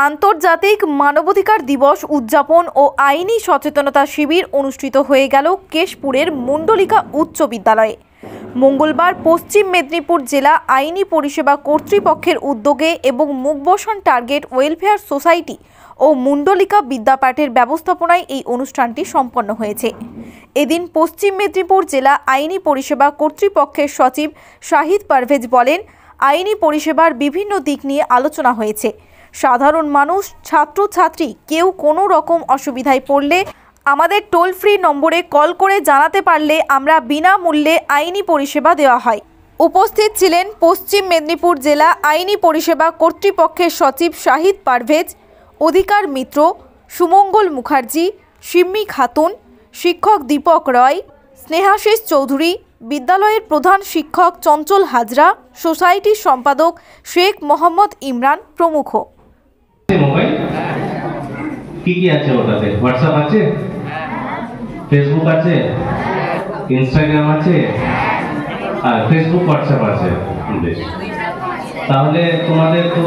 আন্তর্জাতিক মানবাধিকার দিবস উদযাপন ও আইনি সচেতনতা শিবির অনুষ্ঠিত হয়ে গেল কেশপুরের মুন্ডলিকা উচ্চ বিদ্যালয়ে। মঙ্গলবার পশ্চিম মেদিনীপুর জেলা আইনি পরিষেবা কর্তৃপক্ষের উদ্যোগে এবং মুখবসন টার্গেট ওয়েলফেয়ার সোসাইটি ও মুন্ডলিকা বিদ্যাপীঠের ব্যবস্থাপনায় এই অনুষ্ঠানটি সম্পন্ন হয়েছে। এদিন পশ্চিম মেদিনীপুর জেলা আইনি পরিষেবা কর্তৃপক্ষের সচিব শাহিদ পারভেজ বলেন, আইনি পরিষেবার বিভিন্ন দিক নিয়ে আলোচনা হয়েছে। সাধারণ মানুষ, ছাত্রছাত্রী কেউ কোনো রকম অসুবিধায় পড়লে আমাদের টোল ফ্রি নম্বরে কল করে জানাতে পারলে আমরা বিনামূল্যে আইনি পরিষেবা দেওয়া হয়। উপস্থিত ছিলেন পশ্চিম মেদিনীপুর জেলা আইনি পরিষেবা কর্তৃপক্ষের সচিব শাহিদ পারভেজ, অধিকার মিত্র, সুমঙ্গল মুখার্জি, সিম্মি খাতুন, শিক্ষক দীপক রয়, স্নেহাশিস চৌধুরী, বিদ্যালয়ের প্রধান শিক্ষক চঞ্চল হাজরা, সোসাইটির সম্পাদক শেখ মোহাম্মদ ইমরান প্রমুখ। মোবাইল কি আছে ওটাতে? হোয়াটসঅ্যাপ আছে, ফেসবুক আছে, ইনস্টাগ্রাম আছে, আর ফেসবুক হোয়াটসঅ্যাপ আছে। তাহলে তোমাদের তো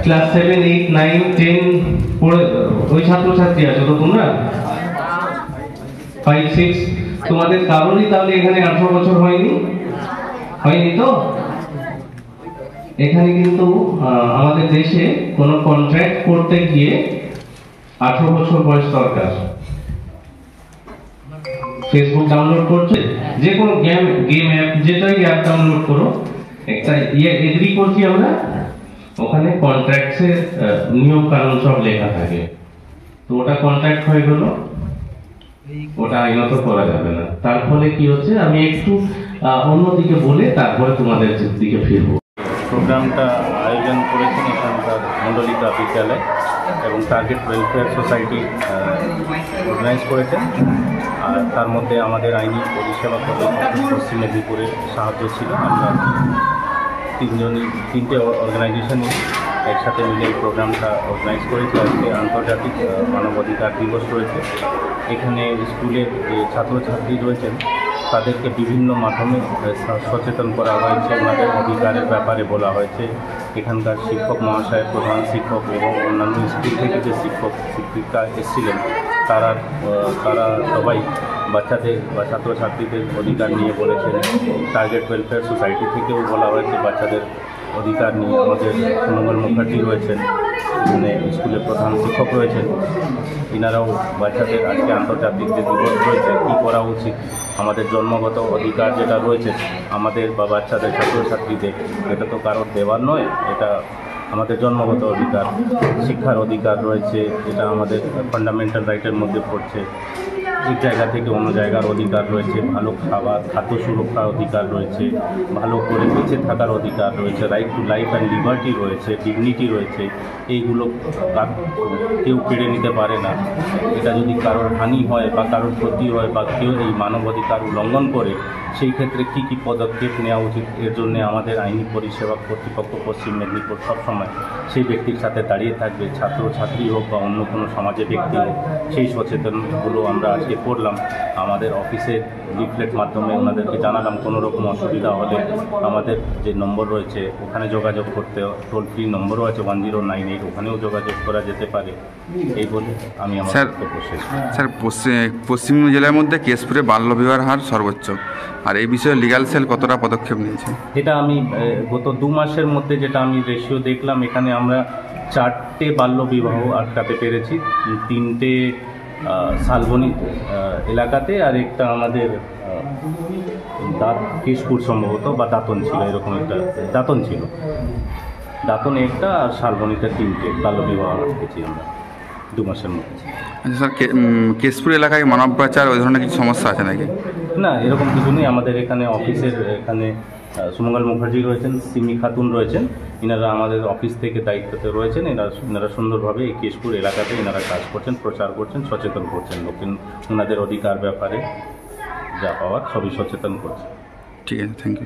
ক্লাস 7, 8, 9, 10 পড়ে ওই ছাত্রছাত্রী আছে তো তোমরা 5, 6 তোমাদের কারোরই তাহলে এখানে 18 বছর হয়নি তো? এখানে কিন্তু আমাদের দেশে কোনো কন্ট্রাক্ট করতে গিয়ে 18 বছর বয়স দরকার। ফেসবুক ডাউনলোড করছে, যে কোনো গেম অ্যাপ, যেটাই অ্যাপ ডাউনলোড করো, একটা এগ্রি করছি আমরা, ওখানে কন্ট্রাক্টসের নিয়ম কানুন সব লেখা থাকে। তো ওটা কন্ট্রাক্ট হয়ে গেল, ওটা আইনত করা যাবে না। তার ফলে কি হচ্ছে, আমি একটু অন্যদিকে বলে তারপরে তোমাদের দিকে ফিরবো। প্রোগ্রামটা আয়োজন করেছেন এখানকার মুন্ডলিকা বিদ্যালয় এবং টার্গেট ওয়েলফেয়ার সোসাইটি অর্গানাইজ করেছেন। আর তার মধ্যে আমাদের আইনি পরিষেবা পশ্চিম মেদিনীপুরের সাহায্য ছিল। আমরা তিনটে অর্গানাইজেশনই একসাথে মিলে এই প্রোগ্রামটা অর্গানাইজ করেছি। আজকে আন্তর্জাতিক মানবাধিকার দিবস রয়েছে। এখানে স্কুলের যে ছাত্রছাত্রী রয়েছেন তাদেরকে বিভিন্ন মাধ্যমে সচেতন করা হয়েছে, ওনাদের অধিকারের ব্যাপারে বলা হয়েছে। এখানকার শিক্ষক মহাশয়, প্রধান শিক্ষক এবং অন্যান্য স্কুল থেকে যে শিক্ষক শিক্ষিকা এসেছিলেন তারা সবাই বাচ্চাদের বা ছাত্রছাত্রীদের অধিকার নিয়ে বলেছেন। টার্গেট ওয়েলফেয়ার সোসাইটি থেকেও বলা হয়েছে বাচ্চাদের অধিকার নিয়ে। আমাদের সুমঙ্গল মুখার্জি রয়েছেন, এখানে স্কুলের প্রধান শিক্ষক রয়েছেন, এনারাও বাচ্চাদের আজকে আন্তর্জাতিক যে দিবস রয়েছে কী করা উচিত, আমাদের জন্মগত অধিকার যেটা রয়েছে আমাদের বা বাচ্চাদের ছাত্রছাত্রীদের, এটা তো কারোর দেওয়ার নয়, এটা আমাদের জন্মগত অধিকার। শিক্ষার অধিকার রয়েছে, এটা আমাদের ফান্ডামেন্টাল রাইটের মধ্যে পড়ছে। এক জায়গা থেকে অন্য জায়গার অধিকার রয়েছে, ভালো খাবার, খাদ্য সুরক্ষার অধিকার রয়েছে, ভালো করে বেঁচে থাকার অধিকার রয়েছে, right to life and liberty রয়েছে, ডিগনিটি রয়েছে। এইগুলো কেউ কেড়ে নিতে পারে না। এটা যদি কারোর হানি হয় বা কারোর ক্ষতি হয় বা কেউ এই মানবাধিকার উল্লঙ্ঘন করে, সেই ক্ষেত্রে কী কী পদক্ষেপ নেওয়া উচিত, এর জন্য আমাদের আইনি পরিষেবা কর্তৃপক্ষ পশ্চিম মেদিনীপুর সবসময় সেই ব্যক্তির সাথে দাঁড়িয়ে থাকবে। ছাত্রছাত্রী হোক বা অন্য কোনো সমাজের ব্যক্তি হোক, সেই সচেতনগুলো আমরা আজকে করলাম। আমাদের অফিসের লিফলেট মাধ্যমে ওনাদেরকে জানালাম কোনো রকম অসুবিধা হলে আমাদের যে নম্বর রয়েছে ওখানে যোগাযোগ করতে, টোল ফ্রি নম্বরও আছে 1098, ওখানেও যোগাযোগ করা যেতে পারে। এই বলে আমি আমার বক্তব্য শেষ। স্যার, পশ্চিম জেলার মধ্যে কেশপুরে বাল্যবিবাহের হার সর্বোচ্চ, আর এই বিষয়ে লিগ্যাল সেল কতটা পদক্ষেপ নিয়েছে? এটা আমি গত 2 মাসের মধ্যে যেটা আমি রেশিও দেখলাম, এখানে আমরা 4টে বাল্যবিবাহ আটকাতে পেরেছি। 3টে শালবনী এলাকাতে, আর একটা আমাদের কেশপুর সম্ভবত বা দাঁতন ছিল, এরকম একটা দাঁতন ছিল, দাঁতনে একটা আর শালবনীতে 3টে বাল্যবিবাহ আটকেছি আমরা 2 মাসের মধ্যে। আচ্ছা স্যার, কেশপুর এলাকায় মানব পাচার ওই ধরনের কিছু সমস্যা আছে নাকি? না, এরকম কিছু নেই। আমাদের এখানে অফিসের এখানে সুমঙ্গল মুখার্জি রয়েছেন, সিমি খাতুন রয়েছেন, এনারা আমাদের অফিস থেকে দায়িত্বতে রয়েছেন। এনারা সুন্দরভাবে এই কেশপুর এলাকাতে এনারা কাজ করছেন, প্রচার করছেন, সচেতন করছেন লোকজন, ওনাদের অধিকার ব্যাপারে যা পাওয়ার সবই সচেতন করছেন। ঠিক আছে, থ্যাংক ইউ।